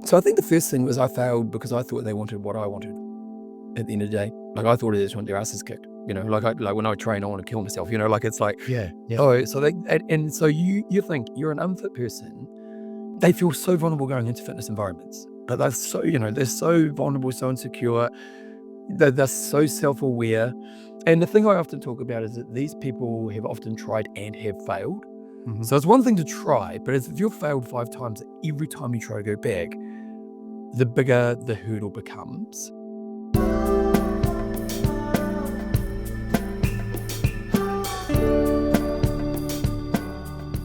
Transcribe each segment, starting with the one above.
So I think the first thing was I failed because I thought they wanted what I wanted at the end of the day. Like I thought they just wanted their asses kicked, like when I train, I want to kill myself, like it's like, Yeah. oh, so and so you think you're an unfit person. They feel so vulnerable going into fitness environments. But they're so, they're so vulnerable, so insecure. They're so self-aware. And the thing I often talk about is that these people have often tried and have failed. Mhm. So it's one thing to try, but if you've failed 5 times, every time you try to go back, the bigger the hurdle becomes.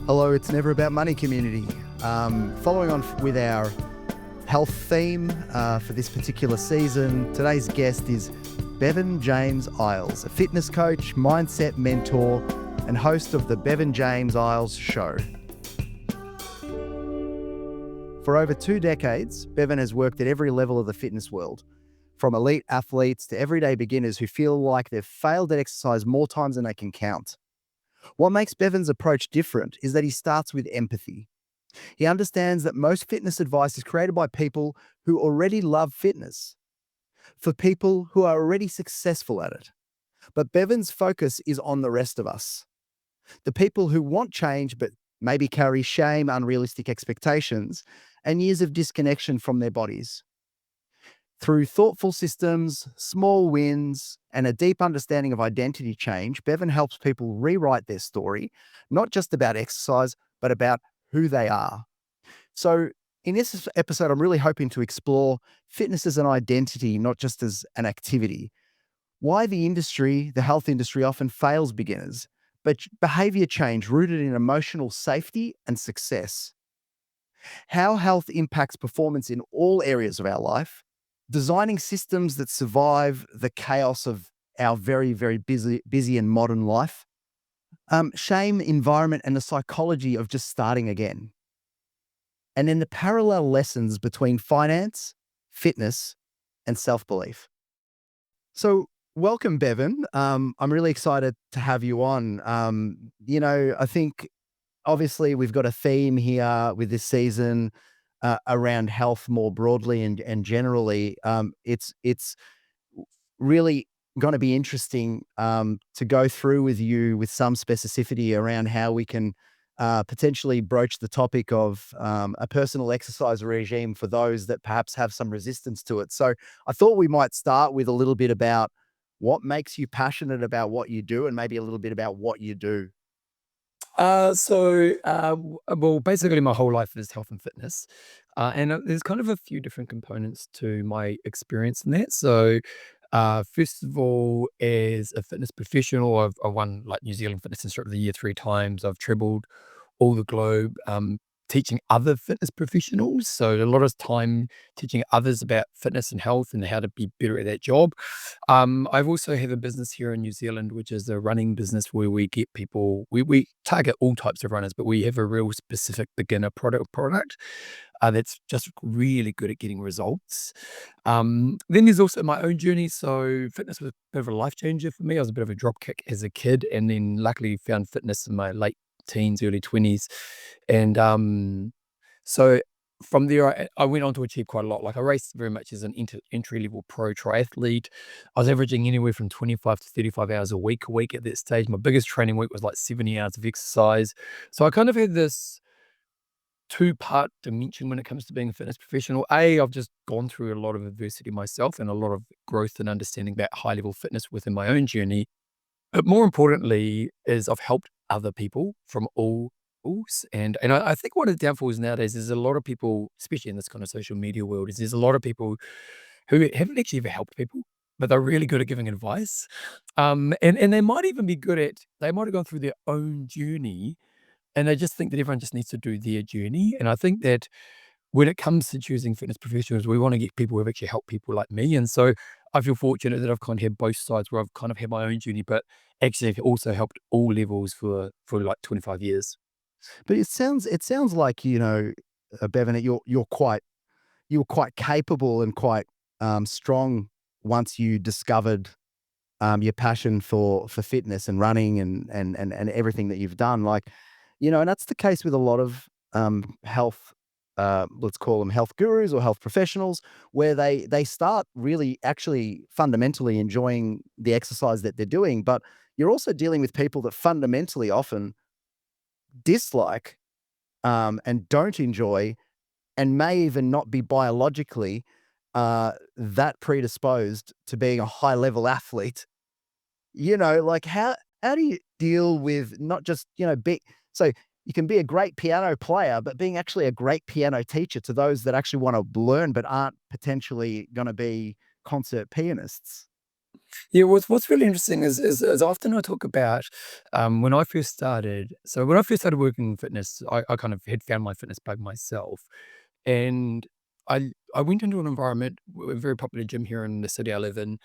Hello, it's Never About Money community. Following on with our health theme for this particular season, today's guest is Bevan James Eyles, a fitness coach, mindset mentor, and host of the Bevan James Eyles Show. For over 2 decades, Bevan has worked at every level of the fitness world, from elite athletes to everyday beginners who feel like they've failed at exercise more times than they can count. What makes Bevan's approach different is that he starts with empathy. He understands that most fitness advice is created by people who already love fitness, for people who are already successful at it. But Bevan's focus is on the rest of us, the people who want change but maybe carry shame, unrealistic expectations, and years of disconnection from their bodies. Through thoughtful systems, small wins, and a deep understanding of identity change, Bevan helps people rewrite their story, not just about exercise, but about who they are. So, in this episode, I'm really hoping to explore fitness as an identity, not just as an activity. Why the health industry, often fails beginners, but behavior change rooted in emotional safety and success. How health impacts performance in all areas of our life, designing systems that survive the chaos of our very, very busy and modern life, shame, environment, and the psychology of just starting again. And then the parallel lessons between finance, fitness, and self-belief. So welcome, Bevan. I'm really excited to have you on. I think obviously we've got a theme here with this season around health more broadly and generally. It's really going to be interesting to go through with you with some specificity around how we can potentially broach the topic of a personal exercise regime for those that perhaps have some resistance to it. So I thought we might start with a little bit about what makes you passionate about what you do and maybe a little bit about what you do. Well, basically my whole life is health and fitness. And there's kind of a few different components to my experience in that. First of all, as a fitness professional, I've won like New Zealand Fitness Instructor of the Year 3 times. I've traveled all the globe, teaching other fitness professionals. So a lot of time teaching others about fitness and health and how to be better at that job. I've also have a business here in New Zealand, which is a running business where we get people, we target all types of runners, but we have a real specific beginner product that's just really good at getting results. Then there's also my own journey. So fitness was a bit of a life changer for me. I was a bit of a drop kick as a kid, and then luckily found fitness in my late teens, early 20s. And so from there, I went on to achieve quite a lot. Like I raced very much as an entry-level pro triathlete. I was averaging anywhere from 25 to 35 hours a week at that stage. My biggest training week was like 70 hours of exercise. So I kind of had this two-part dimension when it comes to being a fitness professional. I've just gone through a lot of adversity myself and a lot of growth and understanding about high-level fitness within my own journey. But more importantly is I've helped other people from all levels. And I think one of the downfalls nowadays is a lot of people, especially in this kind of social media world, is there's a lot of people who haven't actually ever helped people, but they're really good at giving advice. And they might even be they might have gone through their own journey and they just think that everyone just needs to do their journey. And I think that when it comes to choosing fitness professionals, we want to get people who have actually helped people like me. And so I feel fortunate that I've kind of had both sides where I've kind of had my own journey, but actually have also helped all levels for like 25 years. But it sounds like, Bevan, that you were quite capable and quite strong once you discovered your passion for fitness and running and everything that you've done. Like, and that's the case with a lot of health let's call them health gurus or health professionals, where they start really actually fundamentally enjoying the exercise that they're doing. But you're also dealing with people that fundamentally often dislike and don't enjoy, and may even not be biologically that predisposed to being a high level athlete. Like how do you deal with not just, so you can be a great piano player, but being actually a great piano teacher to those that actually want to learn but aren't potentially going to be concert pianists. Yeah, what's really interesting is often I talk about, when I first started. So when I first started working in fitness, I kind of had found my fitness bug myself, and I went into an environment, a very popular gym here in the city I live in.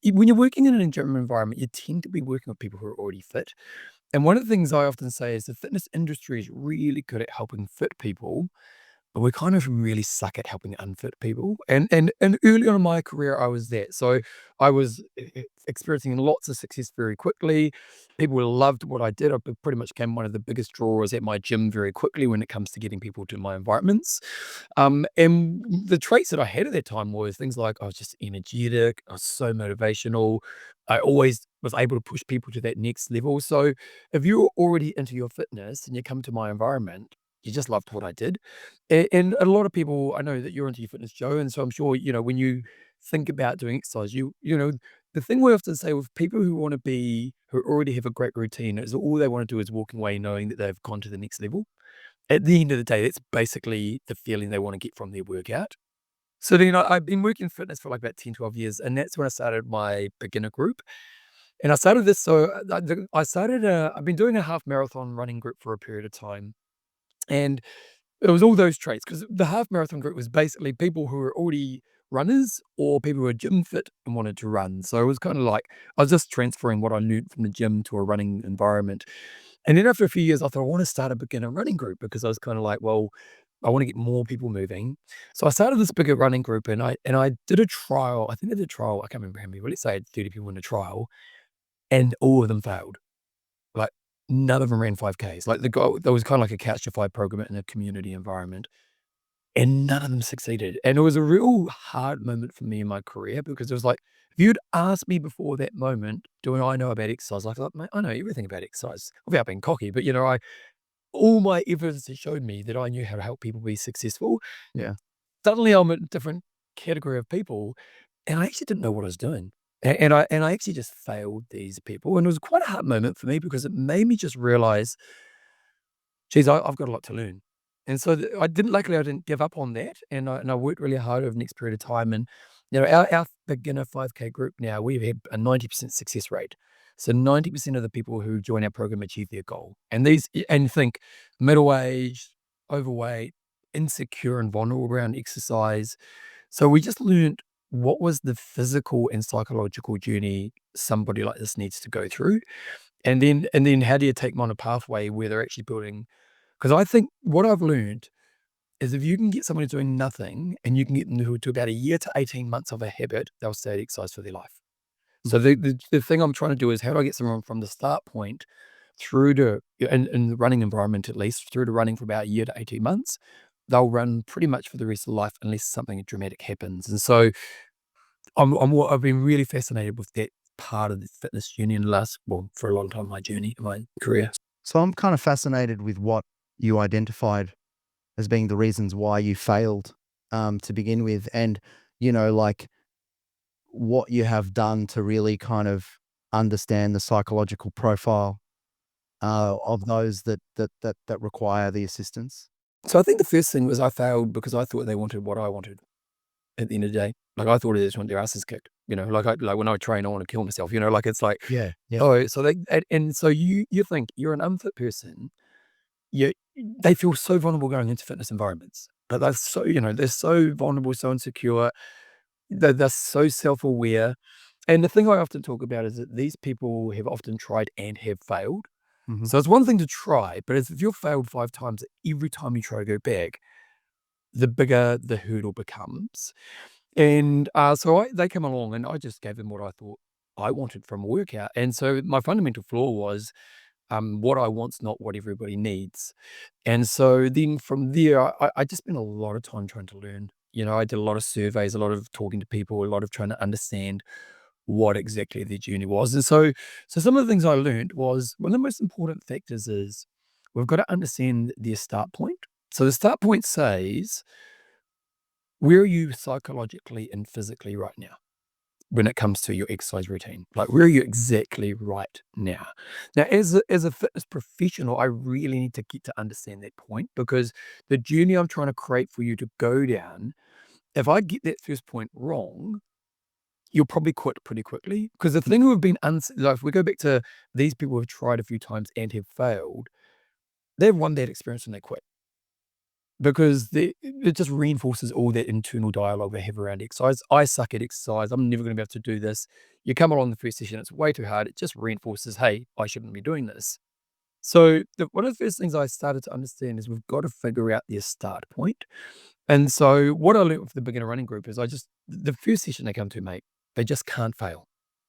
When you're working in a gym environment, you tend to be working with people who are already fit. And one of the things I often say is the fitness industry is really good at helping fit people, but we kind of really suck at helping unfit people. And early on in my career, I was that. So I was experiencing lots of success very quickly. People loved what I did. I pretty much became one of the biggest drawers at my gym very quickly when it comes to getting people to my environments. And the traits that I had at that time was things like I was just energetic. I was so motivational. I always was able to push people to that next level. So if you're already into your fitness and you come to my environment, you just loved what I did. And a lot of people, I know that you're into your fitness, Joe, and so I'm sure, when you think about doing exercise, the thing we often say with people who already have a great routine is all they want to do is walk away knowing that they've gone to the next level. At the end of the day, that's basically the feeling they want to get from their workout. So then I've been working in fitness for like about 10, 12 years, and that's when I started my beginner group. And I started this, so I've been doing a half marathon running group for a period of time. And it was all those traits because the half marathon group was basically people who were already runners or people who were gym fit and wanted to run. So it was kind of like I was just transferring what I knew from the gym to a running environment. And then after a few years, I thought I want to start a beginner running group because I was kind of like, well, I want to get more people moving. So I started this bigger running group and I did a trial. I think I did a trial. I can't remember how many, but let's say I had 30 people in the trial and all of them failed. Like, none of them ran 5Ks. Like, the guy there was kinda like a couch to 5 program in a community environment, and none of them succeeded, and it was a real hard moment for me in my career because it was like, if you'd asked me before that moment, "Do I know about exercise?" I thought, "Mate, I know everything about exercise," without being cocky, but, I all my evidence has showed me that I knew how to help people be successful. Yeah. Suddenly, I'm a different category of people, and I actually didn't know what I was doing. And I actually just failed these people, and it was quite a hard moment for me because it made me just realize, geez, I've got a lot to learn. And so luckily I didn't give up on that. And I worked really hard over the next period of time. And, our beginner 5K group now, we've had a 90% success rate. So 90% of the people who join our program achieve their goal. And think middle aged, overweight, insecure and vulnerable around exercise. So we just learned what was the physical and psychological journey somebody like this needs to go through. And then how do you take them on a pathway where they're actually building, because I think what I've learned is if you can get someone who's doing nothing and you can get them to about a year to 18 months of a habit, they'll stay at exercise for their life. So the thing I'm trying to do is how do I get someone from the start point through to, in the running environment at least, through to running for about a year to 18 months. They'll run pretty much for the rest of life unless something dramatic happens. And so I've been really fascinated with that part of the fitness journey in the last, well, for a long time, my journey, my career. So I'm kind of fascinated with what you identified as being the reasons why you failed to begin with, and like what you have done to really kind of understand the psychological profile of those that require the assistance. So I think the first thing was I failed because I thought they wanted what I wanted at the end of the day. Like, I thought they just want their asses kicked, like when I train, I want to kill myself, like it's like, Yeah, yeah. oh, so and so you think you're an unfit person, you they feel so vulnerable going into fitness environments. But they're so vulnerable, so insecure, they're so self-aware. And the thing I often talk about is that these people have often tried and have failed. Hmm. So it's one thing to try, but if you've failed 5 times, every time you try to go back, the bigger the hurdle becomes. And, they came along and I just gave them what I thought I wanted from a workout. And so my fundamental flaw was What I want's not what everybody needs. And so then from there, I just spent a lot of time trying to learn. I did a lot of surveys, a lot of talking to people, a lot of trying to understand what exactly their journey was. And so some of the things I learned was one of the most important factors is we've got to understand their start point. So the start point says, where are you psychologically and physically right now when it comes to your exercise routine? Like, where are you exactly right now? Now, as a fitness professional, I really need to get to understand that point, because the journey I'm trying to create for you to go down, if I get that first point wrong, you'll probably quit pretty quickly. Because the thing we've been like, if we go back to these people who've tried a few times and have failed, they've won that experience and they quit. Because it just reinforces all that internal dialogue they have around exercise. I suck at exercise. I'm never going to be able to do this. You come along the first session, it's way too hard. It just reinforces, hey, I shouldn't be doing this. So one of the first things I started to understand is we've got to figure out their start point. And so what I learned with the beginner running group is the first session they come to, mate, they just can't fail.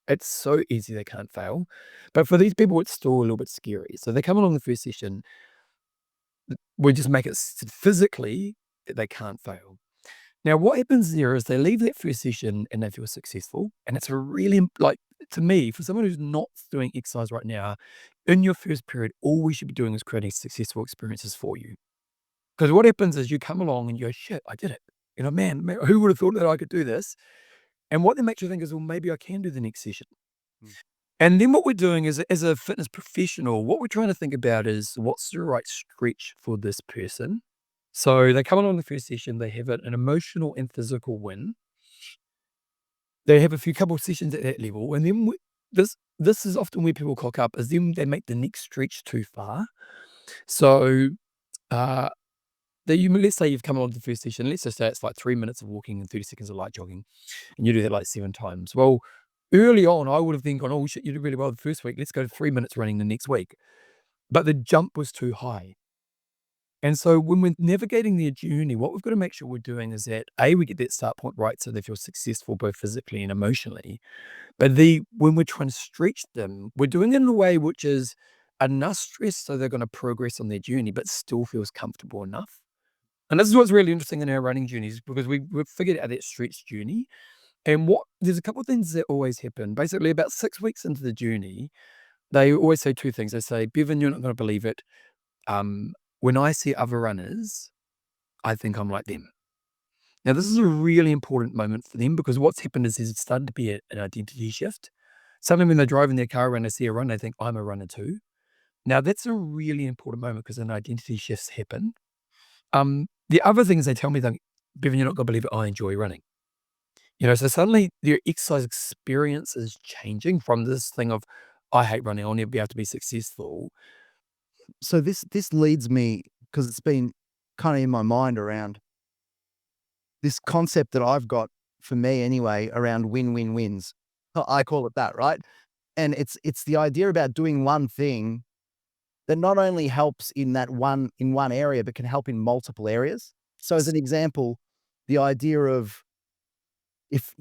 It's so easy they can't fail. But for these people, it's still a little bit scary. So they come along the first session, we just make it physically that they can't fail. Now, what happens there is they leave that first session and they feel successful. And it's a really, like, to me, for someone who's not doing exercise right now, in your first period, all we should be doing is creating successful experiences for you. Because what happens is you come along and you go, shit, I did it. Man, who would have thought that I could do this? And what that makes you think is, well, maybe I can do the next session. Mm. And then what we're doing is, as a fitness professional, what we're trying to think about is what's the right stretch for this person. So they come along the first session, they have an emotional and physical win. They have a few couple of sessions at that level, and then this is often where people cock up, is then they make the next stretch too far. So uh, let's say you've come along to the first session. Let's just say it's like 3 minutes of walking and 30 seconds of light jogging, and you do that like 7 times. Well, early on, I would have then gone, oh shit, you did really well the first week. Let's go to 3 minutes running the next week. But the jump was too high. And so when we're navigating their journey, what we've got to make sure we're doing is that A, we get that start point right so they feel successful both physically and emotionally. But when we're trying to stretch them, we're doing it in a way which is enough stress so they're going to progress on their journey, but still feels comfortable enough. And this is what's really interesting in our running journeys, because we've figured out that stretch journey. And there's a couple of things that always happen. Basically, about 6 weeks into the journey, they always say two things. They say, Bevan, you're not going to believe it. Um, when I see other runners, I think I'm like them. Now, this is a really important moment for them, because what's happened is there's started to be an identity shift. Suddenly, when they're driving their car around, they see a run, they think, I'm a runner too. Now, that's a really important moment because an identity shifts happen. The other thing is they tell me, that, Bevan, you're not going to believe it, I enjoy running. So suddenly their exercise experience is changing from this thing of, I hate running, I'll never be able to be successful. So this leads me, because it's been kind of in my mind around this concept that I've got, for me anyway, around win-win-wins. I call it that, right? And it's the idea about doing one thing that not only helps in one area, but can help in multiple areas. So as an example, the idea of, if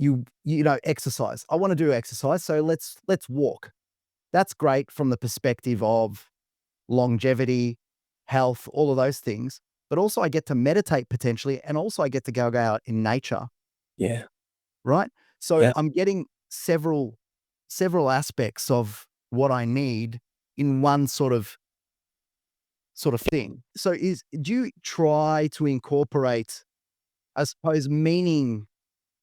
exercise. I want to do exercise, so let's walk. That's great from the perspective of longevity, health, all of those things. But also I get to meditate potentially, and also I get to go out in nature, Yeah. right? So Yeah. I'm getting several aspects of what I need in one sort of thing. So do you try to incorporate, I suppose, meaning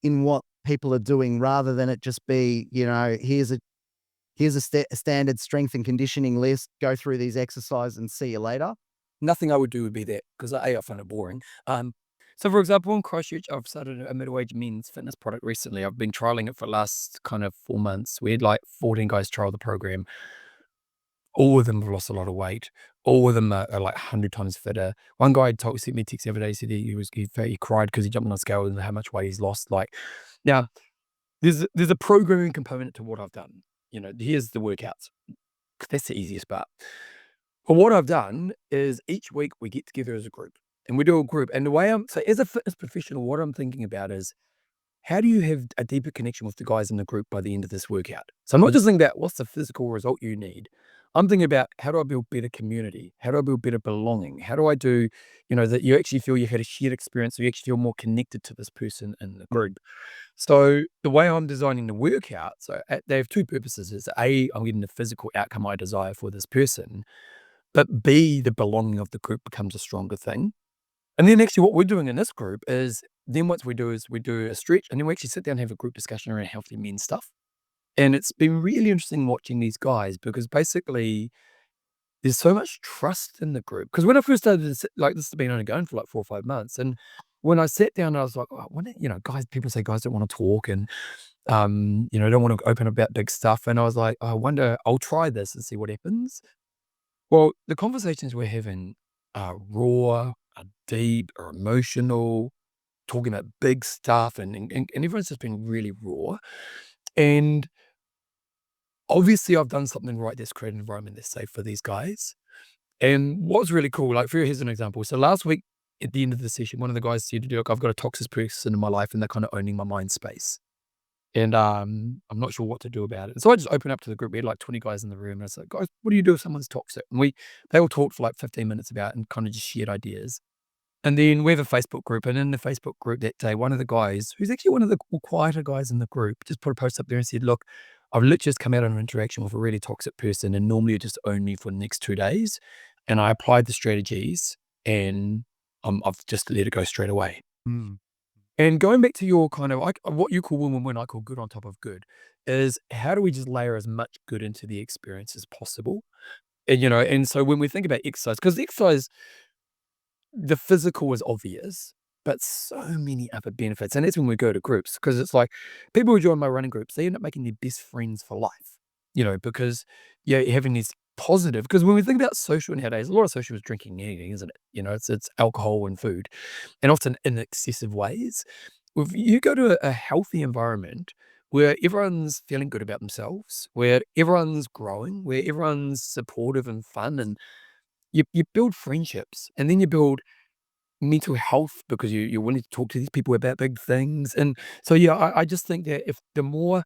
in what people are doing, rather than it just be, here's a standard strength and conditioning list, go through these exercises and see you later? Nothing I would do would be that, because I find it boring. So for example, in Christchurch, I've started a middle-aged men's fitness product recently. I've been trialing it for the last kind of 4 months. We had like 14 guys trial the program. All of them have lost a lot of weight. All of them are like 100 times fitter. One guy sent me a text the other day, said he cried because he jumped on a scale and how much weight he's lost. Like, now, there's a programming component to what I've done. Here's the workouts. That's the easiest part. But what I've done is each week we get together as a group and we do a group. And the way so as a fitness professional, what I'm thinking about is, how do you have a deeper connection with the guys in the group by the end of this workout? So I'm not just thinking about what's the physical result you need. I'm thinking about how do I build better community? How do I build better belonging? How do I do, that you actually feel you had a shared experience, so you actually feel more connected to this person in the Mm. group. So the way I'm designing the workout, they have two purposes. Is A, I'm getting the physical outcome I desire for this person, but B, the belonging of the group becomes a stronger thing. And then actually what we're doing in this group is then what we do is we do a stretch and then we actually sit down and have a group discussion around healthy men stuff. And it's been really interesting watching these guys because basically there's so much trust in the group. Because when I first started this, like this has been only going for like 4 or 5 months. And when I sat down, I was like, oh, guys, people say guys don't want to talk and, don't want to open about big stuff. And I was like, "Oh, I wonder, I'll try this and see what happens." Well, the conversations we're having are raw, are deep, are emotional, talking about big stuff, and everyone's just been really raw. And obviously, I've done something right that's created an environment that's safe for these guys. And what's really cool, like, here's an example. So last week, at the end of the session, one of the guys said, "Look, I've got a toxic person in my life, and they're kind of owning my mind space. And I'm not sure what to do about it." So I just opened up to the group. We had like 20 guys in the room. And I was like, "Guys, what do you do if someone's toxic?" And they all talked for like 15 minutes about it and kind of just shared ideas. And then we have a Facebook group, and in the Facebook group that day, one of the guys, who's actually one of the quieter guys in the group, just put a post up there and said, "Look, I've literally just come out of an interaction with a really toxic person, and normally you just own me for the next 2 days. And I applied the strategies, and I've just let it go straight away." Mm. And going back to your kind of like what you call win-win-win, I call good on top of good, is how do we just layer as much good into the experience as possible? And so when we think about exercise, because exercise, the physical is obvious, but so many other benefits. And that's when we go to groups, because it's like people who join my running groups, they end up making their best friends for life, because you're having these positive, because when we think about social nowadays, a lot of social is drinking and eating, isn't it? It's alcohol and food, and often in excessive ways. If you go to a healthy environment where everyone's feeling good about themselves, where everyone's growing, where everyone's supportive and fun, and you build friendships, and then you build mental health because you're willing to talk to these people about big things. And so, yeah, I just think that if the more,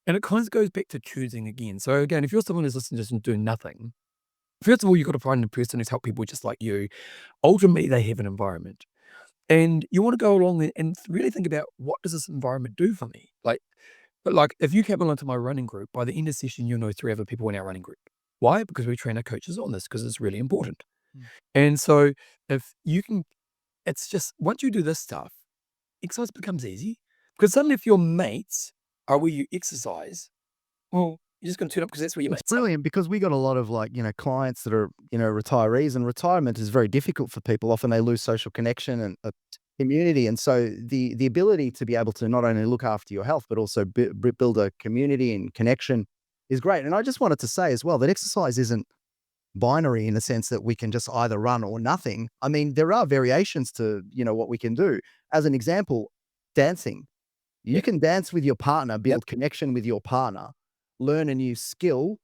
and it kind of goes back to choosing again. So again, if you're someone who's listening to this and doing nothing, first of all, you've got to find a person who's helped people just like you. Ultimately, they have an environment. And you want to go along and really think about, what does this environment do for me? But like, if you come along to my running group, by the end of the session, you'll know 3 other people in our running group. Why? Because we train our coaches on this because it's really important. Mm. And so if you can, it's just once you do this stuff, exercise becomes easy. Because suddenly if your mates are where you exercise, well, you're just going to turn up because that's where your It's mates are. brilliant because we got a lot of clients that are, retirees, and retirement is very difficult for people. Often they lose social connection and community. And so the ability to be able to not only look after your health, but also build a community and connection is great. And I just wanted to say as well that exercise isn't binary in the sense that we can just either run or nothing. I mean, there are variations to, what we can do. As an example, dancing. You Yep. can dance with your partner, Yep. build connection with your partner, learn a new skill,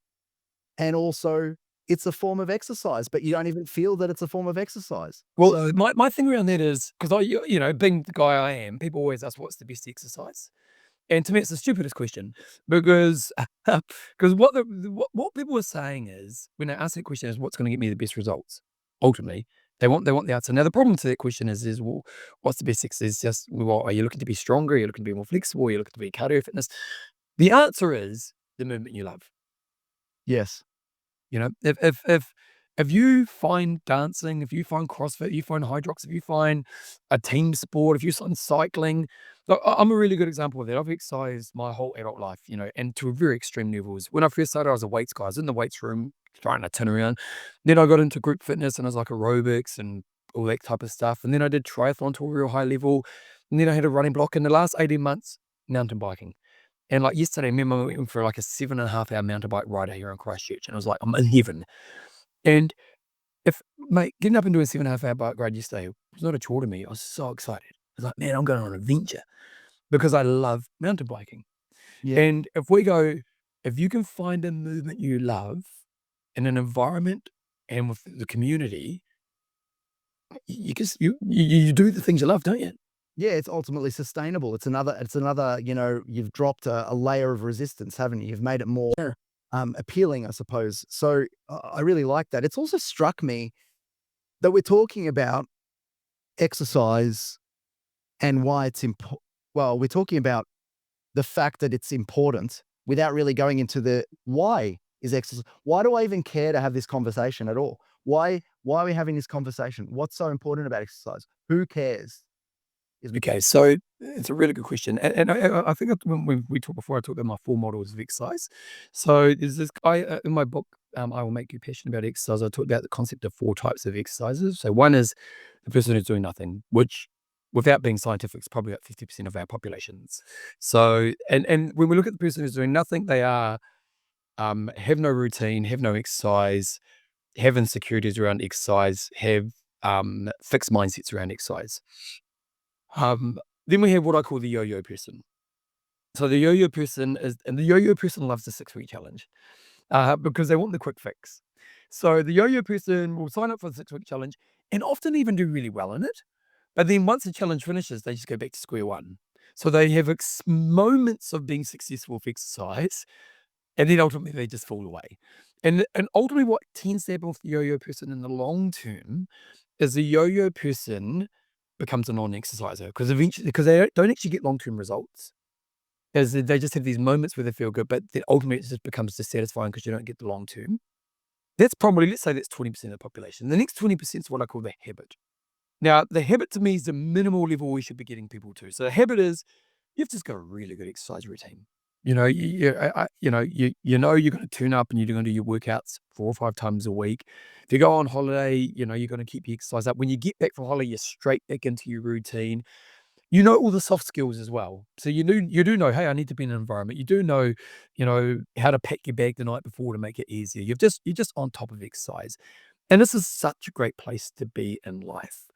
and also it's a form of exercise, but you don't even feel that it's a form of exercise. Well, my thing around that is because being the guy I am, people always ask what's the best exercise. And to me, it's the stupidest question because because what people are saying is when I ask that question is what's going to get me the best results. Ultimately, they want the answer. Now, the problem to that question is well, what's the best exercise? Just well, are you looking to be stronger? Are you looking to be more flexible? Are you looking to be cardio fitness? The answer is the movement you love. Yes. If you find dancing, if you find CrossFit, you find Hydrox, if you find a team sport, if you find cycling, look, I'm a really good example of that. I've exercised my whole adult life, and to very extreme levels. When I first started, I was a weights guy. I was in the weights room trying to turn around. Then I got into group fitness and I was like aerobics and all that type of stuff. And then I did triathlon to a real high level. And then I had a running block. In the last 18 months, mountain biking. And like yesterday, me and my mum went for like a 7.5 hour mountain bike ride out here in Christchurch. And I was like, I'm in heaven. And if mate, getting up and doing a 7.5 hour bike ride yesterday was not a chore to me. I was so excited. I was like, man, I'm going on an adventure because I love mountain biking. Yeah. And if you can find a movement you love in an environment and with the community, you just you do the things you love, don't you? Yeah, it's ultimately sustainable. It's another, you've dropped a layer of resistance, haven't you? You've made it more Yeah. appealing, I suppose. So I really like that. It's also struck me that we're talking about exercise and why it's important. Well, we're talking about the fact that it's important without really going into the why is exercise. Why do I even care to have this conversation at all? Why are we having this conversation? What's so important about exercise? Who cares? Is Okay, so it's a really good question, and I think that when we talked before, I talked about my 4 models of exercise. So there's this guy, in my book, I Will Make You Passionate About Exercise, I talked about the concept of 4 types of exercises. So one is the person who's doing nothing, which, without being scientific, is probably about 50% of our populations. So and when we look at the person who's doing nothing, they are, have no routine, have no exercise, have insecurities around exercise, have, fixed mindsets around exercise. Then we have what I call the yo-yo person. So the yo-yo person is, and the yo-yo person loves the 6-week challenge, because they want the quick fix. So the yo-yo person will sign up for the 6-week challenge and often even do really well in it. But then once the challenge finishes, they just go back to square one. So they have moments of being successful with exercise, and then ultimately they just fall away. And ultimately, what tends to happen with the yo-yo person in the long term is the yo-yo person becomes a non-exerciser because eventually, because they don't actually get long-term results, as they just have these moments where they feel good, but then ultimately it just becomes dissatisfying because you don't get the long term. That's probably, let's say that's 20% of the population. The next 20% is what I call the habit. Now, the habit to me is the minimal level we should be getting people to. So the habit is you've just got a really good exercise routine. You know, you know you're going to turn up and you're going to do your workouts 4 or 5 times a week. If you go on holiday, you know you're going to keep your exercise up. When you get back from holiday, you're straight back into your routine. You know all the soft skills as well. So you do know, hey, I need to be in an environment. You know how to pack your bag the night before to make it easier. You're just on top of exercise, and this is such a great place to be in life.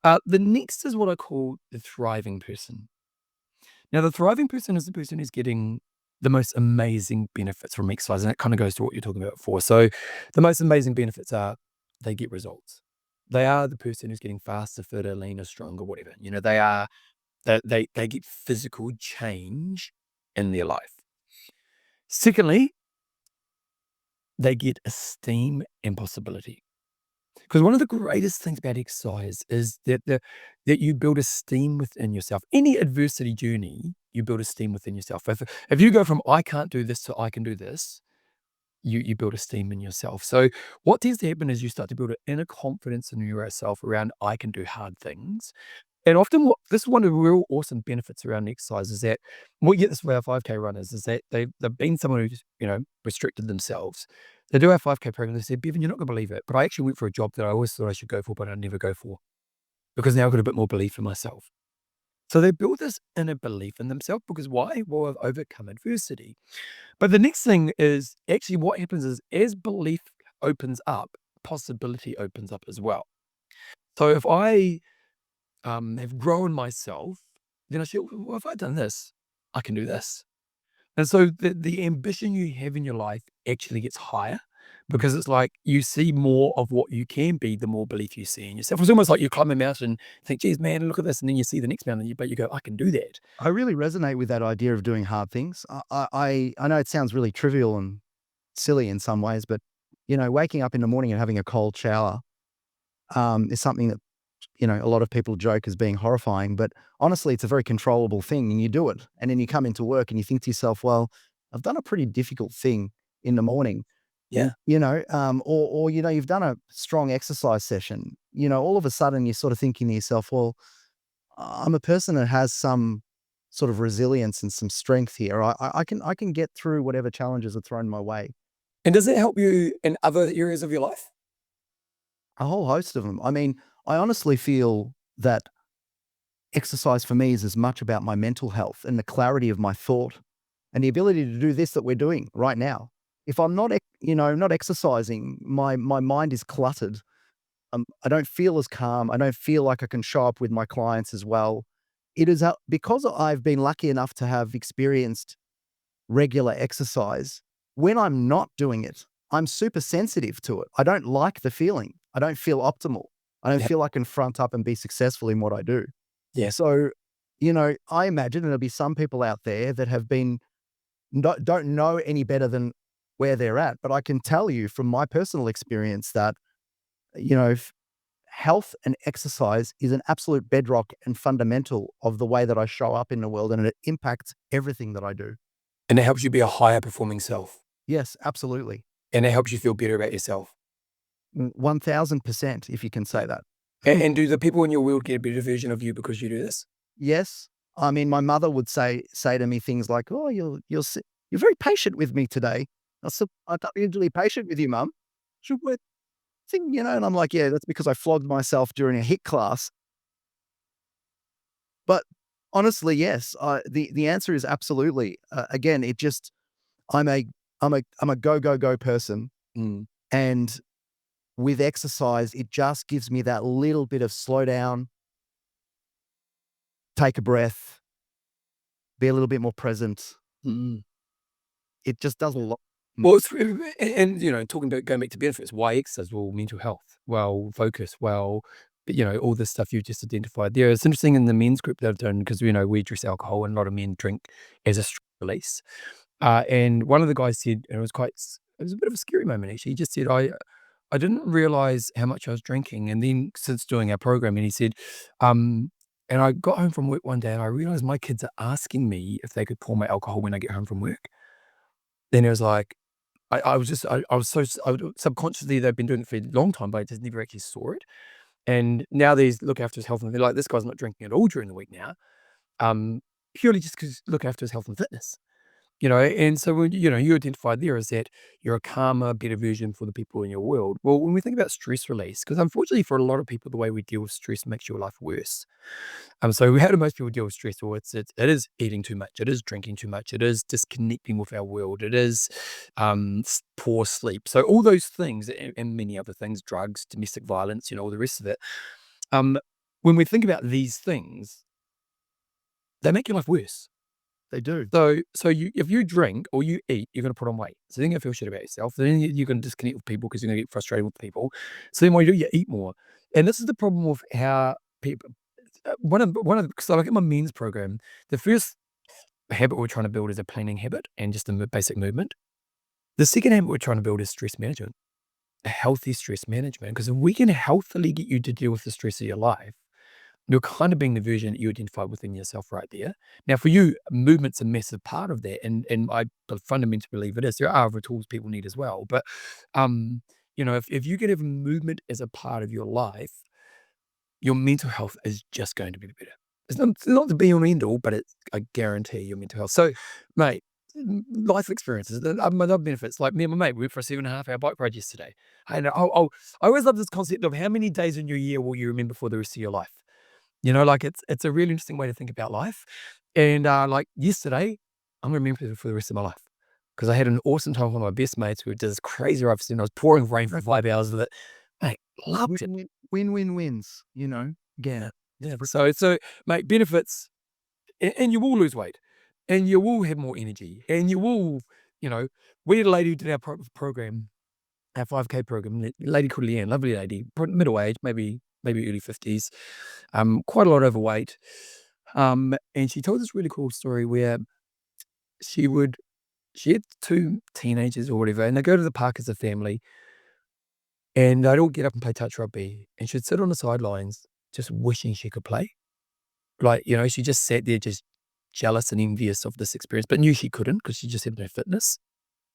The next is what I call the thriving person. Now, the thriving person is the person who's getting the most amazing benefits from exercise, and it kind of goes to what you're talking about before. So, the most amazing benefits are they get results. They are the person who's getting faster, fitter, leaner, stronger, whatever. You know, they get physical change in their life. Secondly, they get esteem and possibility. Because one of the greatest things about exercise is that you build esteem within yourself. Any adversity journey, you build esteem within yourself. If you go from I can't do this to I can do this, you build esteem in yourself. So what tends to happen is you start to build an inner confidence in yourself around I can do hard things. And often what this is one of the real awesome benefits around exercise is that we get this with our 5K runners is that they've been someone who's, restricted themselves. They do our 5K program, they said, "Bevan, you're not gonna believe it, but I actually went for a job that I always thought I should go for, but I never go for, because now I've got a bit more belief in myself." So they build this inner belief in themselves because why? Well, I've overcome adversity. But the next thing is actually what happens is as belief opens up, possibility opens up as well. So if I have grown myself, then I say, well, if I've done this, I can do this. And so the ambition you have in your life actually gets higher because it's like you see more of what you can be, the more belief you see in yourself. It's almost like you climb a mountain, think, geez, man, look at this. And then you see the next mountain, but you go, I can do that. I really resonate with that idea of doing hard things. I know it sounds really trivial and silly in some ways, but waking up in the morning and having a cold shower is something that a lot of people joke as being horrifying. But honestly, it's a very controllable thing, and you do it, and then you come into work and you think to yourself, "Well, I've done a pretty difficult thing in the morning." Yeah. Or you've done a strong exercise session. All of a sudden you're sort of thinking to yourself, "Well, I'm a person that has some sort of resilience and some strength here. I can get through whatever challenges are thrown my way." And does it help you in other areas of your life? A whole host of them. I mean, I honestly feel that exercise for me is as much about my mental health and the clarity of my thought and the ability to do this that we're doing right now. If I'm not, not exercising, my mind is cluttered. I don't feel as calm. I don't feel like I can show up with my clients as well. It is because I've been lucky enough to have experienced regular exercise. When I'm not doing it, I'm super sensitive to it. I don't like the feeling. I don't feel optimal. I don't Yeah. feel I can front up and be successful in what I do. Yeah. So, I imagine there'll be some people out there that have been don't know any better than where they're at. But I can tell you from my personal experience that, you know, health and exercise is an absolute bedrock and fundamental of the way that I show up in the world, and it impacts everything that I do. And it helps you be a higher performing self. Yes, absolutely. And it helps you feel better about yourself. 1000%, if you can say that. And do the people in your world get a better version of you because you do this? Yes. I mean, my mother would say to me things like, "Oh, you're very patient with me today." I said, "I'm not usually patient with you, mum." She would think, and I'm like, "Yeah, that's because I flogged myself during a HIIT class." But honestly, yes, the answer is absolutely. Again, it just I'm a I'm a go go go person, Mm. and with exercise, it just gives me that little bit of slow down, take a breath, be a little bit more present. Mm. It just does a lot. Well, it's and, talking about going back to benefits, why exercise? Well, mental health, well, focus, well, all this stuff you just identified there. It's interesting in the men's group that I've done because, we address alcohol and a lot of men drink as a stress release. And one of the guys said, and it was a bit of a scary moment actually. He just said, I didn't realize how much I was drinking. And then since doing our program, and he said, and I got home from work one day and I realized my kids are asking me if they could pour my alcohol when I get home from work. Then it was like, I was just I was so I would subconsciously, they've been doing it for a long time, but I just never actually saw it. And now they look after his health, and they're like, "This guy's not drinking at all during the week now," um, purely just 'cause look after his health and fitness. And so when, you identify there is that you're a calmer, better version for the people in your world. Well, when we think about stress release, because unfortunately for a lot of people, the way we deal with stress makes your life worse. So how do most people deal with stress? Well, it is eating too much, it is drinking too much, it is disconnecting with our world, it is poor sleep. So all those things and many other things, drugs, domestic violence, all the rest of it. Um, when we think about these things, they make your life worse. They do. So if you drink or you eat, you're gonna put on weight. So then you're gonna feel shit about yourself. Then you're gonna disconnect with people because you're gonna get frustrated with people. So then what you do, you eat more. And this is the problem with how people. One of because I look at my men's program, the first habit we're trying to build is a planning habit and just a basic movement. The second habit we're trying to build is stress management, a healthy stress management. Because if we can healthily get you to deal with the stress of your life, you're kind of being the version that you identify within yourself right there. Now, for you, movement's a massive part of that, and I fundamentally believe it is. There are other tools people need as well, but if you can have movement as a part of your life, your mental health is just going to be better. It's not the be all and end all, but I guarantee your mental health. So, mate, life experiences, the other benefits. Like me and my mate, we went for a 7.5 hour bike ride yesterday. And I always love this concept of how many days in your year will you remember for the rest of your life. Like it's a really interesting way to think about life. And like yesterday, I'm gonna remember it for the rest of my life because I had an awesome time with one of my best mates who did this crazy ride. I was pouring rain for 5 hours of it. Mate, loved it. Win-win-wins, Yeah, again. yeah. So mate, benefits, and you will lose weight, and you will have more energy, and you will, we had a lady who did our program, our 5K program, a lady called Leanne, lovely lady, middle age, maybe early 50s, quite a lot overweight. And she told this really cool story where she would she had two teenagers or whatever, and they go to the park as a family, and they'd all get up and play touch rugby, and she'd sit on the sidelines just wishing she could play. Like, she just sat there just jealous and envious of this experience, but knew she couldn't because she just had no fitness.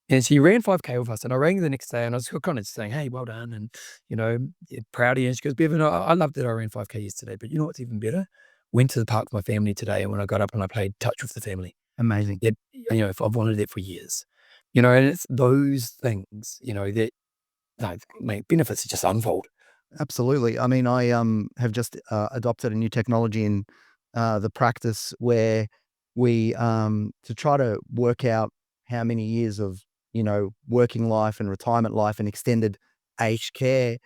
And she ran 5K with us, and I rang her the next day, and I was kind of saying, "Hey, well done," and, yeah, proud of you. And she goes, "Bevan, I loved that I ran 5K yesterday, but you know what's even better? Went to the park with my family today, and when I got up and I played touch with the family." Amazing. That, I've wanted that for years. And it's those things, that, no, mate, benefits just unfold. Absolutely. I mean, I have just adopted a new technology in the practice where we to try to work out how many years of working life and retirement life and extended aged care.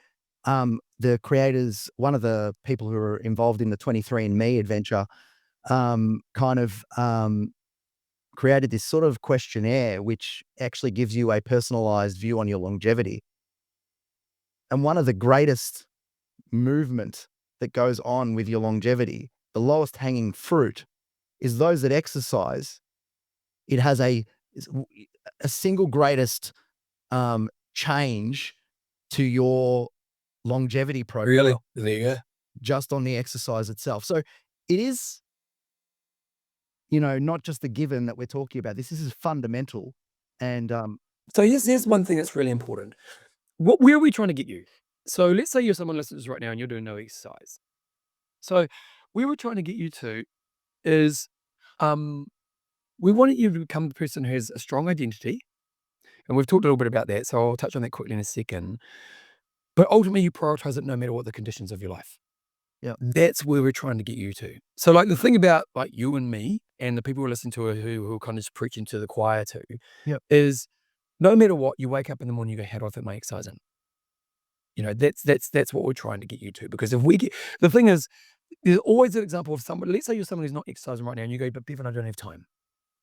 The creators, one of the people who are involved in the 23andMe adventure, kind of created this sort of questionnaire which actually gives you a personalized view on your longevity. And one of the greatest movement that goes on with your longevity, the lowest hanging fruit, is those that exercise. It has a single greatest change to your longevity Really? profile There you go. just on the exercise itself. So it is, not just the given that we're talking about. This is fundamental. And So here's one thing that's really important. Where are we trying to get you? So let's say you're someone listening to this right now and you're doing no exercise. So where we're trying to get you to is, um, we want you to become the person who has a strong identity, and we've talked a little bit about that, so I'll touch on that quickly in a second. But ultimately, you prioritize it no matter what the conditions of your life. yeah, That's where we're trying to get you to. So, like, the thing about, like, you and me and the people who listen to it who are kind of just preaching to the choir too, yeah, is no matter what, you wake up in the morning, you go, "How do I fit my exercise in?" That's what we're trying to get you to, because if we get the thing is, there's always an example of someone, let's say you're someone who's not exercising right now and you go, "But Bevan, I don't have time."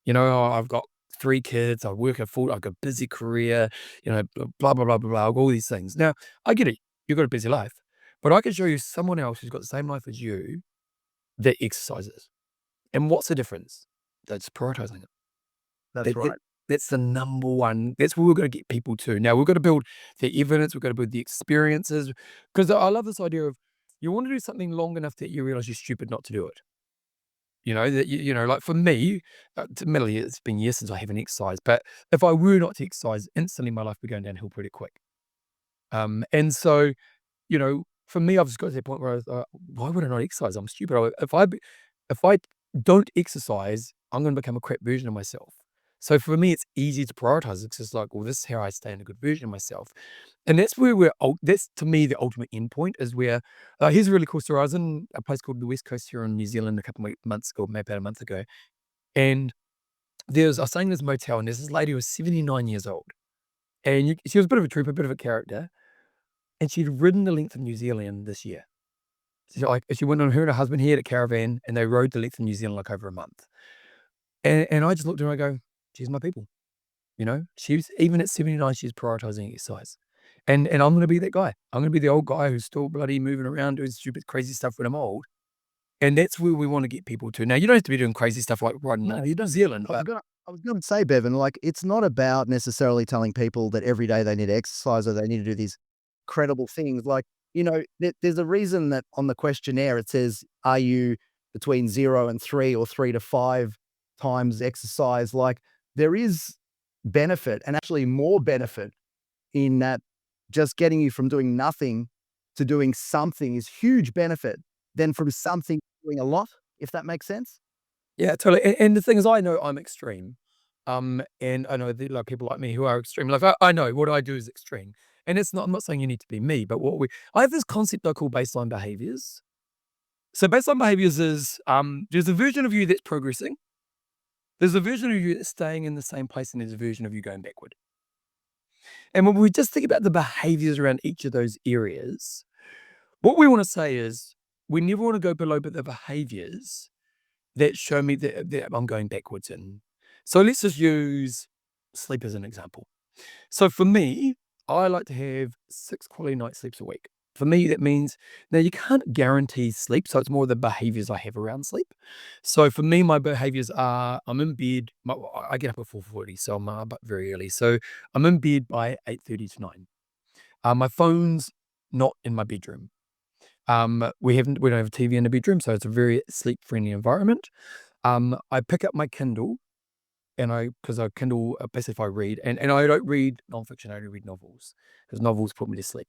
"Oh, I've got 3 kids, I work I've got a busy career, blah, blah, blah, blah, blah, all these things." Now, I get it. You've got a busy life, but I can show you someone else who's got the same life as you that exercises. And what's the difference? That's prioritizing it. that's That right. that's the number one. That's where we're gonna get people to. Now, we've got to build the evidence, we've got to build the experiences, because I love this idea of you want to do something long enough that you realize you're stupid not to do it. Like for me, admittedly, it's been years since I haven't exercised, but if I were not to exercise, instantly my life would be going downhill pretty quick. And so, for me, I've just got to that point where I was, why would I not exercise? I'm stupid. If I don't exercise, I'm going to become a crap version of myself. So for me, it's easy to prioritize. It's just like, well, this is how I stay in a good version of myself. And that's where that's to me, the ultimate end point is where, here's a really cool story. I was in a place called the West Coast here in New Zealand a couple of months ago, maybe about a month ago. And I was staying in this motel and there's this lady who was 79 years old. And she was a bit of a trooper, a bit of a character. And she'd ridden the length of New Zealand this year. She went on her and her husband, he had a caravan, and they rode the length of New Zealand, like, over a month. And I just looked at her and I go, "She's my people," She's even at 79, she's prioritizing exercise. And I'm gonna be that guy. I'm gonna be the old guy who's still bloody moving around doing stupid, crazy stuff when I'm old, and that's where we wanna get people to. Now, you don't have to be doing crazy stuff like riding No, New Zealand, I was but gonna I was gonna say, Bevan, like, it's not about necessarily telling people that every day they need to exercise or they need to do these credible things. Like, there's a reason that on the questionnaire it says, "Are you between 0 and 3 or 3 to 5 times exercise?" Like, there is benefit, and actually more benefit, in that just getting you from doing nothing to doing something is huge benefit than from something doing a lot, if that makes sense? yeah, totally. And the thing is, I know I'm extreme, and I know there are, like, people like me who are extreme. Like, I know what I do is extreme, and it's not. I'm not saying you need to be me, but I have this concept I call baseline behaviors. So baseline behaviors is, there's a version of you that's progressing, there's a version of you that's staying in the same place, and there's a version of you going backward. And when we just think about the behaviors around each of those areas, what we want to say is we never want to go below but the behaviors that show me that I'm going backwards in. So let's just use sleep as an example. So for me, I like to have 6 quality night sleeps a week. For me, that means now you can't guarantee sleep, so it's more the behaviors I have around sleep. So for me, my behaviors are I'm in bed. I get up at 4:40, so I'm up very early. So I'm in bed by 8:30 to 9. My phone's not in my bedroom. We don't have a TV in the bedroom, so it's a very sleep friendly environment. I pick up my Kindle and because I Kindle, basically if I read, and I don't read nonfiction, I only read novels, because novels put me to sleep.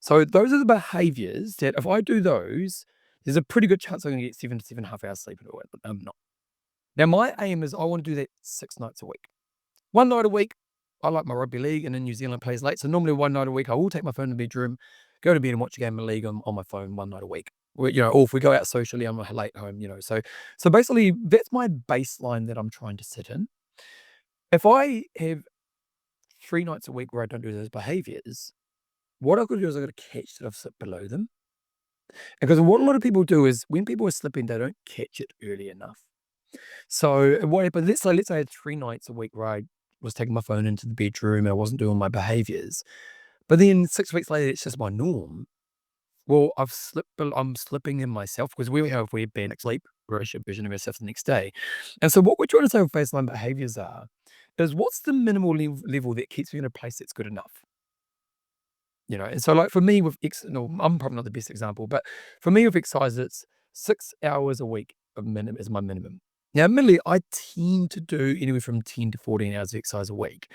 So those are the behaviors that if I do those, there's a pretty good chance I'm gonna get 7 to 7.5 hours sleep in a week, but I'm not. Now my aim is I wanna do that 6 nights a week. 1 night a week, I like my rugby league, and in New Zealand plays late, so normally 1 night a week, I will take my phone to the bedroom, go to bed and watch a game of league on my phone 1 night a week. Or if we go out socially, I'm late home. So basically, that's my baseline that I'm trying to sit in. If I have 3 nights a week where I don't do those behaviors, what I've got to do is I've got to catch that I've slipped below them. Because what a lot of people do is when people are slipping, they don't catch it early enough. So what happened, let's say I had 3 nights a week where I was taking my phone into the bedroom and I wasn't doing my behaviors. But then 6 weeks later, it's just my norm. Well, I'm slipping in myself because we're bad at sleep, we're a shit version of ourselves the next day. And so what we're trying to say with baseline behaviors are is what's the minimal level that keeps me in a place that's good enough? And so like for me with no, I'm probably not the best example, but for me with exercise, it's 6 hours a week of minimum is my minimum. Now, admittedly, I tend to do anywhere from 10 to 14 hours of exercise a week.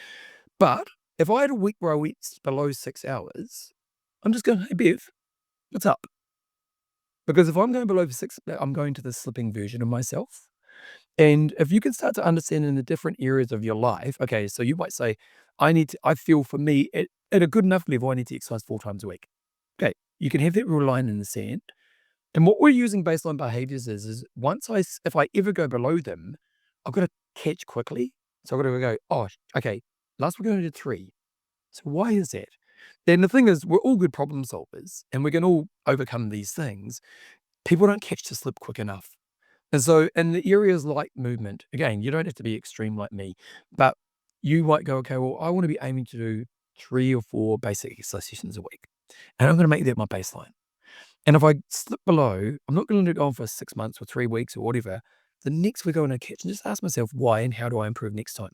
But if I had a week where I went below 6 hours, I'm just going, hey, Bev, what's up? Because if I'm going below 6, I'm going to the slipping version of myself. And if you can start to understand in the different areas of your life, okay, so you might say, I feel for me at a good enough level, I need to exercise 4 times a week. Okay, you can have that real line in the sand. And what we're using baseline behaviors is if I ever go below them, I've got to catch quickly. So I've got to go, oh, okay, last week I only did 3. So why is that? Then the thing is, we're all good problem solvers and we can all overcome these things. People don't catch the slip quick enough. And so in the areas like movement, again, you don't have to be extreme like me, but you might go, okay, well, I want to be aiming to do 3 or 4 basic exercise sessions a week. And I'm going to make that my baseline. And if I slip below, I'm not going to go on for 6 months or 3 weeks or whatever. The next week I want to catch and just ask myself why and how do I improve next time?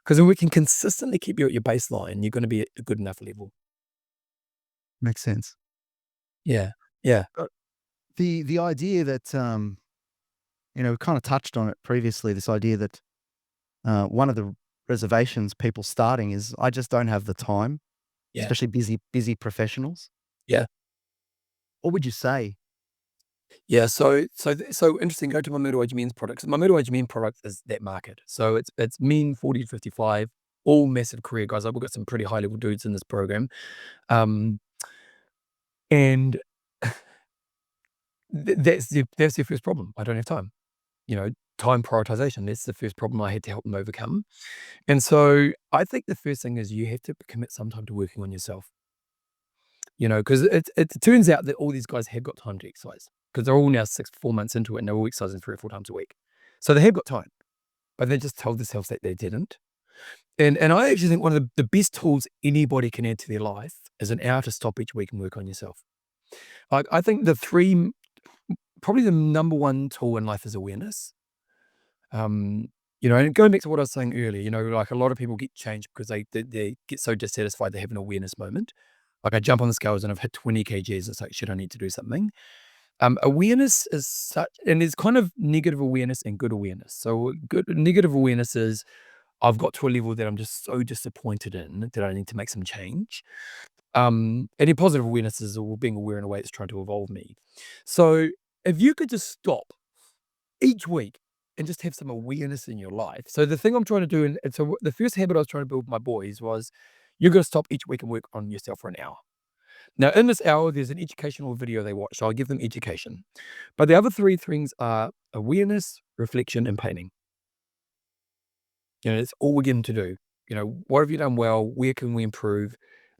Because when we can consistently keep you at your baseline, you're going to be at a good enough level. Makes sense. Yeah. Yeah. The idea that we kind of touched on it previously. This idea that one of the reservations people starting is I just don't have the time, Yeah. especially busy professionals. Yeah. What would you say? Yeah, so interesting. Go to my middle-aged men's products. My middle-aged men product is that market. So it's men 40 to 55, all massive career guys. I've got some pretty high level dudes in this program, and that's their first problem. I don't have time. You know, time prioritization. That's the first problem I had to help them overcome. And so I think the first thing is you have to commit some time to working on yourself. Because it turns out that all these guys have got time to exercise because they're all now 4 months into it and they're all exercising 3 or 4 times a week. So they have got time, but they just told themselves that they didn't. And I actually think one of the best tools anybody can add to their life is an hour to stop each week and work on yourself. I think probably the number one tool in life is awareness. And going back to what I was saying earlier, like a lot of people get changed because they get so dissatisfied they have an awareness moment. Like I jump on the scales and I've hit 20 kgs. It's like, shit, I need to do something. Awareness is and there's kind of negative awareness and good awareness. So good negative awareness is I've got to a level that I'm just so disappointed in that I need to make some change. And in positive awareness is being aware in a way that's trying to evolve me. So if you could just stop each week and just have some awareness in your life. So the thing I'm trying to do, and so the first habit I was trying to build with my boys was you're going to stop each week and work on yourself for an hour. Now, in this hour, there's an educational video they watch. So I'll give them education. But the other 3 things are awareness, reflection, and painting. It's all we're getting to do. What have you done well? Where can we improve?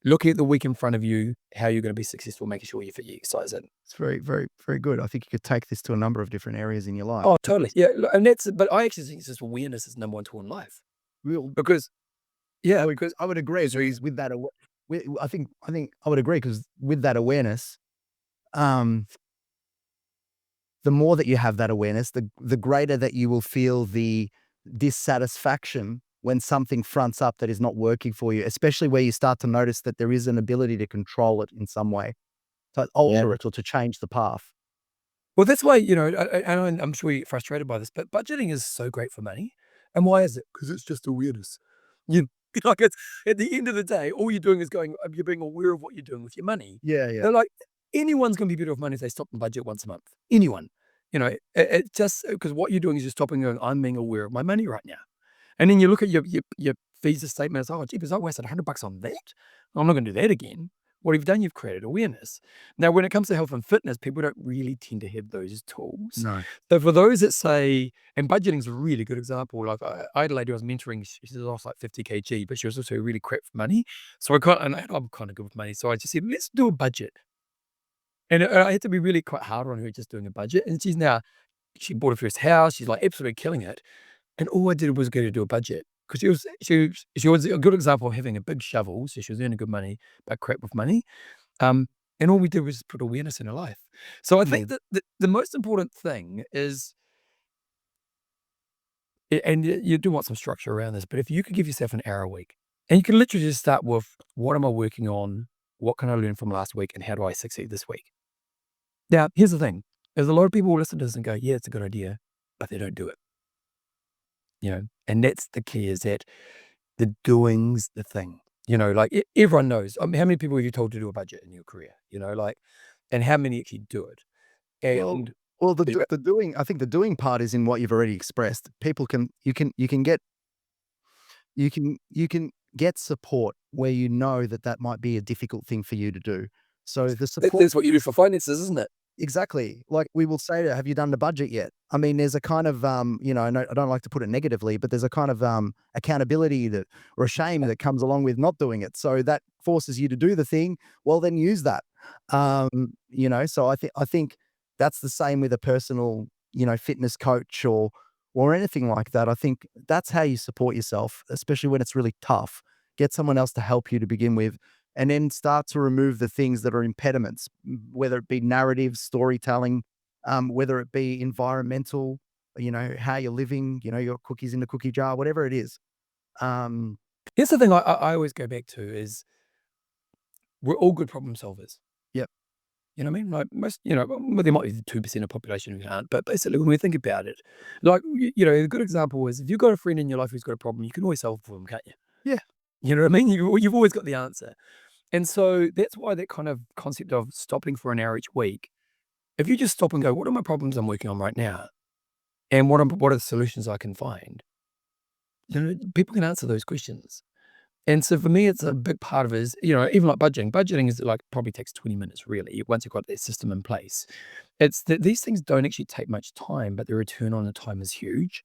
Looking at the week in front of you, how you're going to be successful, making sure you fit your exercise in. It's very, very, very good. I think you could take this to a number of different areas in your life. Oh, totally. Yeah. But I actually think it's just awareness is number one tool in life. Real, Because, I yeah, would, because, I would agree. So he's with that. I think I would agree because with that awareness, um, the more that you have that awareness, the greater that you will feel the dissatisfaction when something fronts up that is not working for you, especially where you start to notice that there is an ability to control it in some way, to alter it or to change the path. well, that's why, and I'm sure you get frustrated by this, but budgeting is so great for money. And why is it? Because it's just awareness. You like it's at the end of the day, all you're doing is you're being aware of what you're doing with your money. Yeah, yeah. They're like, anyone's going to be better off money if they stop and budget once a month. Anyone. It just because what you're doing is you're stopping and going, I'm being aware of my money right now. And then you look at your visa statement as, oh, geez, I wasted $100 on that. I'm not going to do that again. What you've done, you've created awareness. Now, when it comes to health and fitness, people don't really tend to have those tools. No. So for those that say, and budgeting is a really good example. Like I had a lady I was mentoring, she lost like 50 kg, but she was also really crap for money. So I'm kind of good with money. So I just said, let's do a budget. And I had to be really quite hard on her just doing a budget. And she bought her first house. She's like absolutely killing it. And all I did was get her to do a budget because she was a good example of having a big shovel, so she was earning good money, but crap with money. Um, and all we did was put awareness in her life. So I think Mm. that the most important thing is And you do want some structure around this, but if you could give yourself an hour a week, and you can literally just start with, what am I working on? What can I learn from last week? And how do I succeed this week? Now, here's the thing. There's a lot of people who listen to this and go, yeah, it's a good idea, but they don't do it, and that's the key, is that the doing's the thing. Like, everyone knows. How many people have you told to do a budget in your career? Like, and how many actually do it? Well, And well, the yeah, the doing, I think the doing part is in what you've already expressed. People can you can get support where you know that that might be a difficult thing for you to do. So the support. that's what you do for finances, isn't it? Exactly. Like, we will say to, "Have you done the budget yet?" I mean, there's a kind of, I don't like to put it negatively, but there's a kind of, accountability that, or a shame that comes along with not doing it. So that forces you to do the thing. Well, then use that. So I think that's the same with a personal, fitness coach, or anything like that. I think that's how you support yourself, especially when it's really tough. Get someone else to help you to begin with, and then start to remove the things that are impediments, whether it be narrative, storytelling, whether it be environmental, how you're living, your cookies in the cookie jar, whatever it is. Um, Here's the thing I always go back to is, we're all good problem solvers. yep, You know what I mean? Like, most, well, there might be 2% of the population who aren't, but basically, when we think about it, like, a good example is, if you've got a friend in your life who's got a problem, you can always solve it for them, can't you? yeah, You know what I mean? You've always got the answer. And so that's why that kind of concept of stopping for an hour each week, if you just stop and go, what are my problems I'm working on right now? And what are the solutions I can find? People can answer those questions. And so for me, it's a big part of it is, even like budgeting. Budgeting is like, probably takes 20 minutes really, once you've got that system in place. It's that these things don't actually take much time, but the return on the time is huge.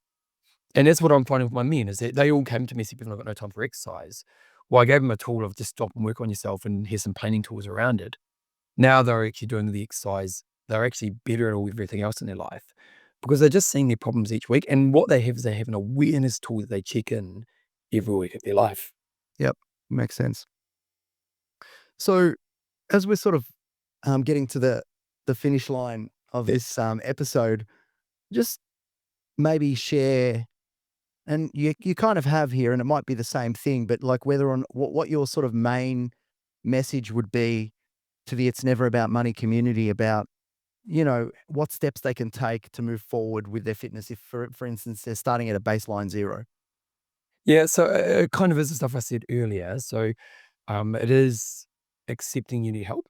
And that's what I'm finding with my men, is that they all came to me saying, I've got no time for exercise. Well, I gave them a tool of just stop and work on yourself, and here's some planning tools around it. Now they're actually doing the exercise. They're actually better at all everything else in their life, because they're just seeing their problems each week. And what they have is, they have an awareness tool that they check in every week of their life. yep, makes sense. So, as we're sort of, getting to the finish line of this, episode, just maybe share, and you kind of have here, and it might be the same thing, but like, whether on what your sort of main message would be to the "It's Never About Money" community about, what steps they can take to move forward with their fitness, if, for instance, they're starting at a baseline zero. Yeah, so it kind of is the stuff I said earlier. So it is accepting you need help.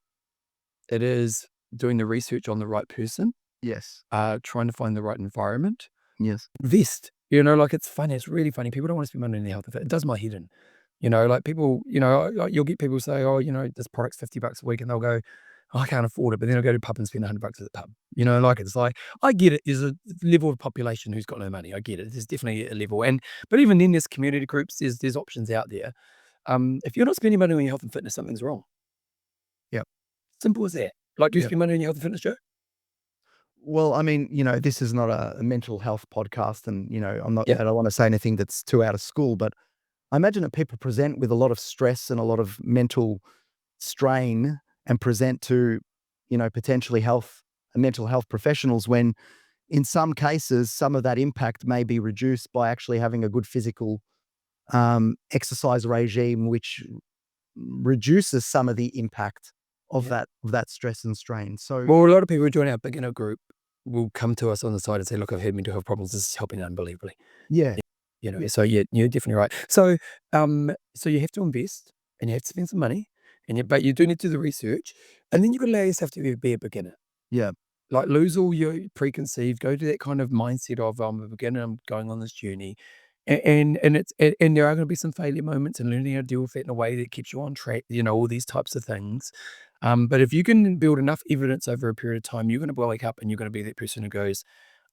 It is doing the research on the right person, Yes. trying to find the right environment. Yes. Invest. Like, it's funny. It's really funny. People don't want to spend money on their health. It does my head in. Like, people, like, you'll get people say, oh, this product's $50 a week, and they'll go, "Oh, I can't afford it." But then I'll go to the pub and spend $100 at the pub. Like, it's like, I get it. There's a level of population who's got no money. I get it. There's definitely a level. But even then, there's community groups, there's options out there. If you're not spending money on your health and fitness, something's wrong. Yep. Simple as that. Like, do you Yep. spend money on your health and fitness, Joe? Well, I mean, this is not a mental health podcast, and, Yeah. I don't want to say anything that's too out of school, but I imagine that people present with a lot of stress and a lot of mental strain, and present to, potentially mental health professionals, when in some cases, some of that impact may be reduced by actually having a good physical, exercise regime, which reduces some of the impact of Yeah. that stress and strain. So, Well, a lot of people who join our beginner group will come to us on the side and say, "Look, I've had mental health problems. This is helping unbelievably." yeah, Yeah. So yeah, you're definitely right. So you have to invest, and you have to spend some money, but you do need to do the research, and then you got to allow yourself to be a beginner. yeah, Like, lose all your preconceived, go to that kind of mindset of, I'm a beginner, I'm going on this journey. And there are going to be some failure moments, and learning how to deal with it in a way that keeps you on track, all these types of things. But if you can build enough evidence over a period of time, you're going to wake up and you're going to be that person who goes,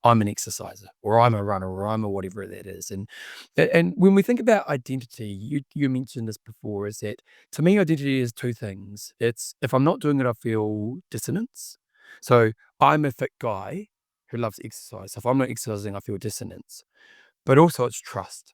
I'm an exerciser, or I'm a runner, or I'm a whatever that is. And when we think about identity, you mentioned this before, is that, to me, identity is two things. It's, if I'm not doing it, I feel dissonance. So I'm a fit guy who loves exercise. If I'm not exercising, I feel dissonance. But also, it's trust.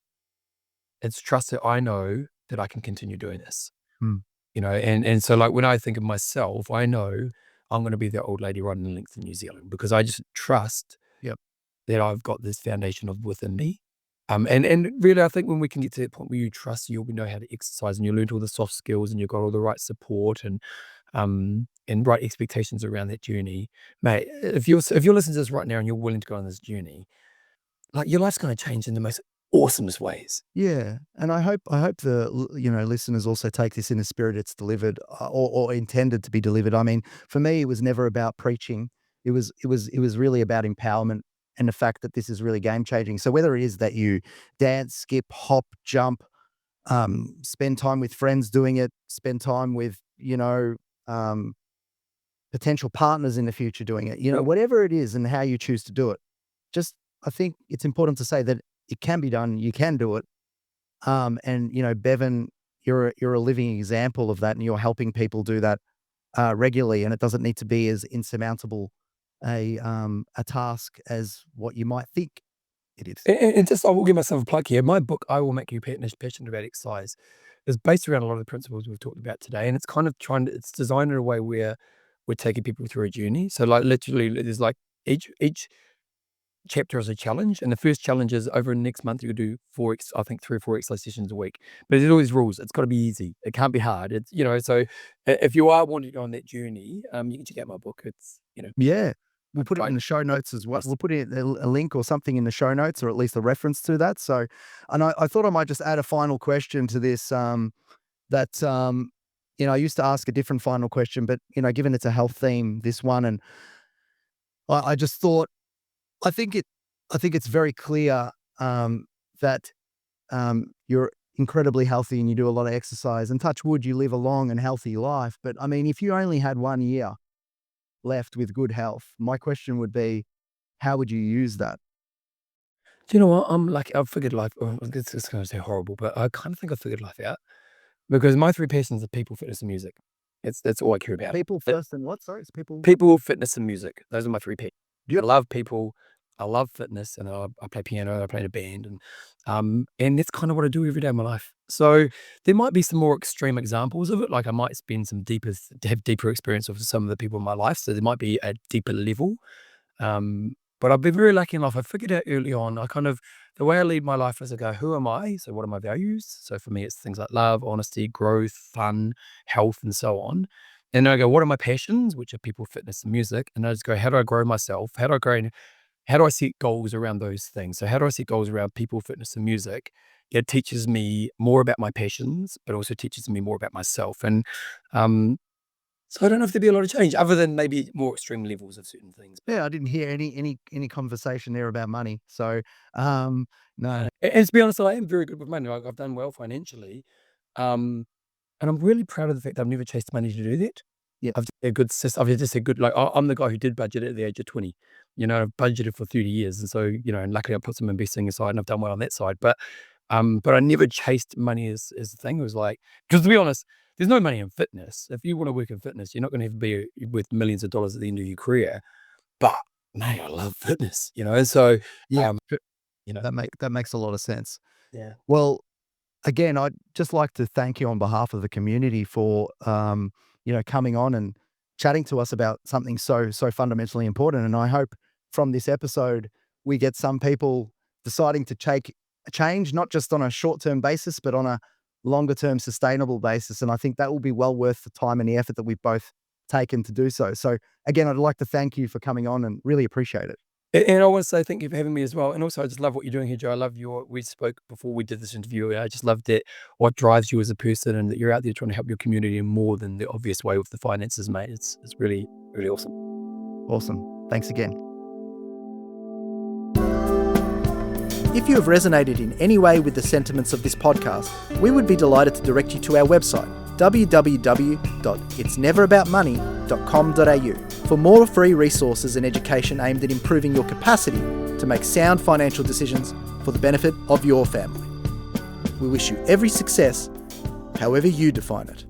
It's trust that I know that I can continue doing this. mm, And so, like, when I think of myself, I know I'm going to be that old lady riding the links in New Zealand, because I just trust yep, that I've got this foundation of within me. And really, I think when we can get to that point where you trust, you'll know how to exercise, and you learned all the soft skills, and you've got all the right support and right expectations around that journey, mate. If you're listening to this right now and you're willing to go on this journey, like your life's going to change in the most awesomest ways. Yeah, and I hope the listeners also take this in the spirit it's delivered, or intended to be delivered. I mean, for me, it was never about preaching. It was really about empowerment and the fact that this is really game changing. So whether it is that you dance, skip, hop, jump, spend time with friends doing it, spend time with um, potential partners in the future doing it, Yep. whatever it is and how you choose to do it. Just I think it's important to say that it can be done. You can do it. And Bevan, you're a living example of that, and you're helping people do that regularly. And it doesn't need to be as insurmountable a task as what you might think it is. And just I will give myself a plug here. My book, I Will Make You Passionate About Exercise, is based around a lot of the principles we've talked about today, and it's kind of it's designed in a way where we're taking people through a journey. So, like, literally, there's like each chapter is a challenge, and the first challenge is over the next month you do I think 3 or 4 exercise sessions a week. But there's always rules. It's got to be easy. It can't be hard. It's so if you are wanting to go on that journey, you can check out my book. It's Yeah. We'll put it in like the show notes as well. We'll put in a link or something in the show notes, or at least a reference to that. So, and I thought I might just add a final question to this. That I used to ask a different final question, but given it's a health theme, this one, and I just thought, I think it's very clear that you're incredibly healthy and you do a lot of exercise, and touch wood, you live a long and healthy life. But I mean, if you only had 1 year left with good health, my question would be, how would you use that? do you know what? I'm like, I've figured life. Oh, it's going to say horrible, but I kind of think I figured life out because my 3 passions are people, fitness, and music. That's all I care about. People first and what? Sorry, it's people. People, fitness, and music. Those are my 3 P. Do you, I love people, I love fitness, and I play piano, I play in a band, and that's kind of what I do every day of my life. So there might be some more extreme examples of it, like I might spend have deeper experience with some of the people in my life, so there might be a deeper level. But I've been very lucky in life. I figured out early on, the way I lead my life is I go, who am I? So what are my values? So for me, it's things like love, honesty, growth, fun, health, and so on. And then I go, what are my passions? Which are people, fitness, and music. And I just go, how do I grow myself? How do I set goals around those things? So how do I set goals around people, fitness, and music? It teaches me more about my passions, but also teaches me more about myself. And so I don't know if there'd be a lot of change other than maybe more extreme levels of certain things. yeah, I didn't hear any conversation there about money. So, no, And to be honest, I am very good with money. I've done well financially. Um, And I'm really proud of the fact that I've never chased money to do that. yeah, I've just a good, like, I'm the guy who did budget at the age of 20. I've budgeted for 30 years. And so, and luckily I put some investing aside and I've done well on that side. But I never chased money as the thing. It was like, because to be honest, there's no money in fitness. If you want to work in fitness, you're not going to be worth millions of dollars at the end of your career. But man, I love fitness. So, yeah, um, you know, that makes a lot of sense. yeah. Well, again, I'd just like to thank you on behalf of the community for, coming on and chatting to us about something so fundamentally important. And I hope from this episode we get some people deciding to change, not just on a short-term basis, but on a longer-term sustainable basis. And I think that will be well worth the time and the effort that we've both taken to do so. So again, I'd like to thank you for coming on and really appreciate it. And I want to say thank you for having me as well. And also, I just love what you're doing here, Joe. I love we spoke before we did this interview. I just loved that, what drives you as a person, and that you're out there trying to help your community in more than the obvious way with the finances, mate. It's really, really awesome. Awesome. Thanks again. If you have resonated in any way with the sentiments of this podcast, we would be delighted to direct you to our website, www.itsneveraboutmoney.com.au, for more free resources and education aimed at improving your capacity to make sound financial decisions for the benefit of your family. We wish you every success, however you define it.